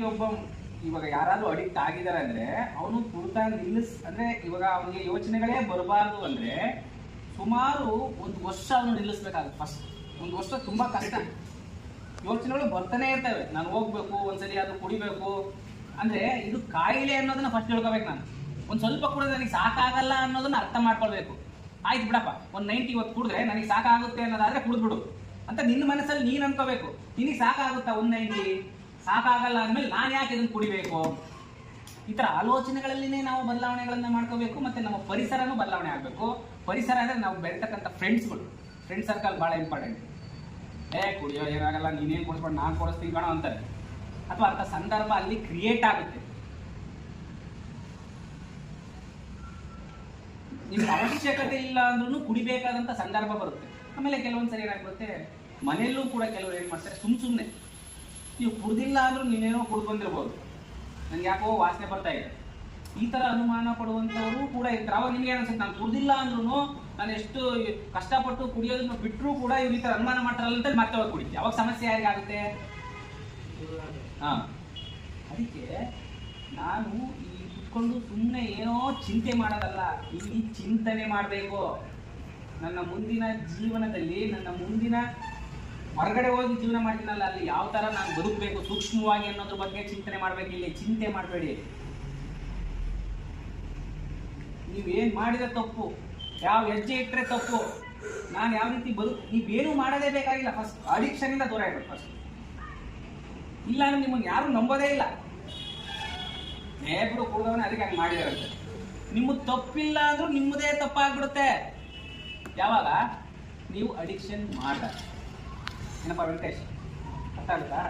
ಒಬ್ಬ ಇವಾಗ ಯಾರಾದ್ರೂ ಅಡಿಕ್ಟ್ ಆಗಿದ್ದಾರೆ ಅಂದ್ರೆ ಅವನು ತುರ್ತಾ ಅಂದ್ರೆ ಇವಾಗ ಅವನಿಗೆ ಯೋಚನೆಗಳೇ ಬರಬಾರ್ದು ಅಂದ್ರೆ ಸುಮಾರು ಒಂದು ವರ್ಷ ಅವನು ನಿಲ್ಲಿಸ್ಬೇಕಾಗುತ್ತೆ. ಫಸ್ಟ್ ಒಂದು ವರ್ಷ ತುಂಬಾ ಕಷ್ಟ. ಯೋಚನೆಗಳು ಬರ್ತಾನೆ ಇರ್ತವೆ. ನಾನು ಹೋಗ್ಬೇಕು, ಒಂದ್ಸಲಿ ಅದು ಕುಡಿಬೇಕು ಅಂದ್ರೆ ಇದು ಕಾಯಿಲೆ ಅನ್ನೋದನ್ನ ಫಸ್ಟ್ ತಿಳ್ಕೊಬೇಕು. ನಾನು ಒಂದ್ ಸ್ವಲ್ಪ ಕುಡಿದ್ರೆ ನನಗೆ ಸಾಕಾಗಲ್ಲ ಅನ್ನೋದನ್ನ ಅರ್ಥ ಮಾಡ್ಕೊಳ್ಬೇಕು. ಆಯ್ತು ಬಿಡಪ್ಪ, ಒಂದ್ 90 ಇವತ್ತು ಕುಡಿದ್ರೆ ನನಗೆ ಸಾಕಾಗುತ್ತೆ ಅನ್ನೋದಾದ್ರೆ ಕುಡಿದ್ಬಿಡು ಅಂತ ನಿನ್ನ ಮನಸ್ಸಲ್ಲಿ ನೀನ್ ಅನ್ಕೋಬೇಕು. ನಿನಗೆ ಸಾಕಾಗುತ್ತಾ ಒಂದ್ 90? ಸಾಕಾಗಲ್ಲ ಅಂದ್ಮೇಲೆ ನಾನು ಯಾಕೆ ಇದನ್ನು ಕುಡಿಬೇಕು? ಈ ತರ ಆಲೋಚನೆಗಳಲ್ಲಿನೇ ನಾವು ಬದಲಾವಣೆಗಳನ್ನ ಮಾಡ್ಕೋಬೇಕು. ಮತ್ತೆ ನಮ್ಮ ಪರಿಸರನೂ ಬದಲಾವಣೆ ಆಗ್ಬೇಕು. ಪರಿಸರ ಅಂದ್ರೆ ನಾವು ಬೆಳತಕ್ಕಂಥ ಫ್ರೆಂಡ್ ಸರ್ಕಲ್ ಬಹಳ ಇಂಪಾರ್ಟೆಂಟ್. ಕುಡಿಯೋ ಏನಾಗಲ್ಲ, ನೀನೇನ್ ಕೊಡಿಸ್ಕೊಂಡು ನಾನು ಕೊಡಿಸ್ತೀನಿ ಕಣೋ ಅಂತಾರೆ. ಅಥವಾ ಅಂತ ಸಂದರ್ಭ ಅಲ್ಲಿ ಕ್ರಿಯೇಟ್ ಆಗುತ್ತೆ. ನಿಮ್ಗೆ ಅವಶ್ಯಕತೆ ಇಲ್ಲ ಅಂದ್ರೂ ಕುಡಿಬೇಕಾದಂತ ಸಂದರ್ಭ ಬರುತ್ತೆ. ಆಮೇಲೆ ಕೆಲವೊಂದ್ಸರಿ ಏನಾಗುತ್ತೆ, ಮನೆಯಲ್ಲೂ ಕೂಡ ಕೆಲವರು ಏನ್ ಮಾಡ್ತಾರೆ, ಸುಮ್ನೆ ನೀವು ಕುಡ್ದಿಲ್ಲ ಅಂದ್ರೂ ನೀನೇನೋ ಕುಡ್ದು ಬಂದಿರ್ಬೋದು, ನನ್ಗೆ ಯಾಕೋ ವಾಸನೆ ಬರ್ತಾ ಇದೆ, ಈ ತರ ಅನುಮಾನ ಪಡುವಂತವರು ಕೂಡ ಇರ್ತಾರೆ. ಅವಾಗ ನಿಮ್ಗೆ ಏನ್ಸುತ್ತೆ, ನಾನು ಕುಡ್ದಿಲ್ಲ ಅಂದ್ರೂ ನಾನು ಎಷ್ಟು ಕಷ್ಟಪಟ್ಟು ಕುಡಿಯೋದನ್ನ ಬಿಟ್ಟರು ಕೂಡ ಇವ್ರು ಈ ತರ ಅನುಮಾನ ಮಾಡ್ತಾರಲ್ಲ ಅಂತ ಮತ್ತೆ ಅವಾಗ ಕುಡಿತೀವಿ. ಅವಾಗ ಸಮಸ್ಯೆ ಯಾರಿಗಾಗುತ್ತೆ? ಅದಕ್ಕೆ ನಾನು ಈ ಕುತ್ಕೊಂಡು ಸುಮ್ಮನೆ ಏನೋ ಚಿಂತೆ ಮಾಡೋದಲ್ಲ, ಇಲ್ಲಿ ಚಿಂತನೆ ಮಾಡಬೇಕು. ನನ್ನ ಮುಂದಿನ ಜೀವನದಲ್ಲಿ, ನನ್ನ ಮುಂದಿನ ಹೊರಗಡೆ ಹೋಗಿ ಜೀವನ ಮಾಡ್ತೀನಲ್ಲ, ಅಲ್ಲಿ ಯಾವ ತರ ನಾನು ಬದುಕಬೇಕು ಸೂಕ್ಷ್ಮವಾಗಿ ಅನ್ನೋದ್ರ ಬಗ್ಗೆ ಚಿಂತನೆ ಮಾಡ್ಬೇಕು. ಇಲ್ಲಿ ಚಿಂತೆ ಮಾಡಬೇಡಿ. ನೀವೇನ್ ಮಾಡಿದ್ರೆ ತಪ್ಪು, ಯಾವ ಹೆಜ್ಜೆ ಇಟ್ಟರೆ ತಪ್ಪು, ನಾನು ಯಾವ ರೀತಿ ನೀವೇನು ಮಾಡೋದೇ ಬೇಕಾಗಿಲ್ಲ. ಫಸ್ಟ್ ಅಡಿಕ್ಷನ್ ಇಂದ ದೂರ ಇರ್ಬೇಕು. ಫಸ್ಟ್ ಇಲ್ಲ ಅಂದ್ರೆ ನಿಮ್ಮನ್ನು ಯಾರು ನಂಬೋದೇ ಇಲ್ಲ. ಬಿಡು ಕುಡ್ದವನೇ ಅದಕ್ಕೆ ಹಂಗೆ ಮಾಡಿದಾರಂತೆ. ನಿಮ್ಮದು ತಪ್ಪಿಲ್ಲ ಅಂದ್ರೂ ನಿಮ್ಮದೇ ತಪ್ಪಾಗ್ಬಿಡುತ್ತೆ ಯಾವಾಗ ನೀವು ಅಡಿಕ್ಷನ್ ಮಾಡ್ತಾರೆ. ಏನಪ್ಪ ವೆಂಕಟೇಶ್, ಅರ್ಥ ಆಗುತ್ತಾ?